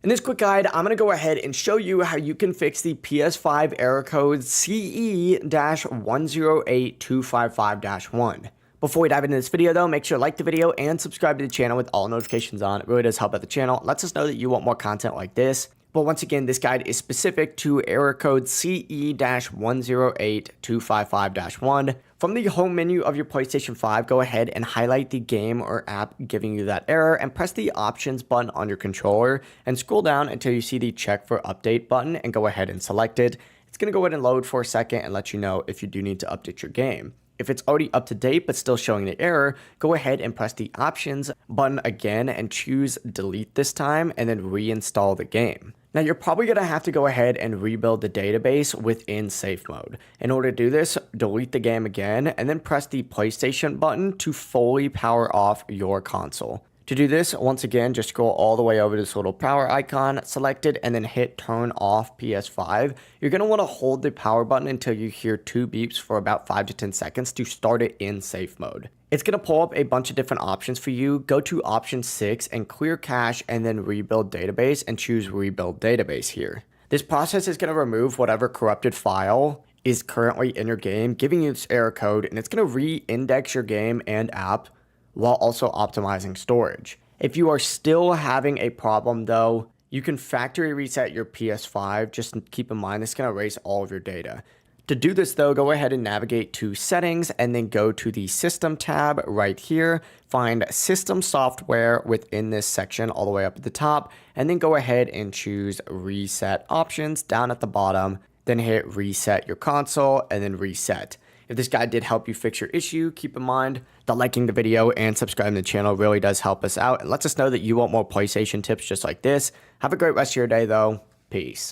In this quick guide, I'm going to go ahead and show you how you can fix the PS5 error code CE-108255-1. Before we dive into this video though, make sure to like the video and subscribe to the channel with all notifications on. It really does help out the channel. It lets us know that you want more content like this. But once again, this guide is specific to error code CE-108255-1. From the home menu of your PlayStation 5, go ahead and highlight the game or app giving you that error and press the options button on your controller and scroll down until you see the check for update button and go ahead and select it. It's going to go ahead and load for a second and let you know if you do need to update your game. If it's already up to date but still showing the error, go ahead and press the options button again and choose delete this time and then reinstall the game. Now you're probably going to have to go ahead and rebuild the database within safe mode. In order to do this, delete the game again and then press the PlayStation button to fully power off your console. To do this, once again, just scroll all the way over to this little power icon, select it, and then hit turn off PS5. You're going to want to hold the power button until you hear 2 beeps for about 5 to 10 seconds to start it in safe mode. It's going to pull up a bunch of different options for you. Go to option 6 and clear cache and then rebuild database and choose rebuild database here. This process is going to remove whatever corrupted file is currently in your game, giving you this error code, and it's going to re-index your game and app while also optimizing storage. If you are still having a problem though, you can factory reset your PS5. Just keep in mind, this is going to erase all of your data. To do this though, go ahead and navigate to settings and then go to the system tab right here, find system software within this section all the way up at the top, and then go ahead and choose reset options down at the bottom, then hit reset your console and then reset. If this guide did help you fix your issue, keep in mind that liking the video and subscribing to the channel really does help us out and lets us know that you want more PlayStation tips just like this. Have a great rest of your day though. Peace.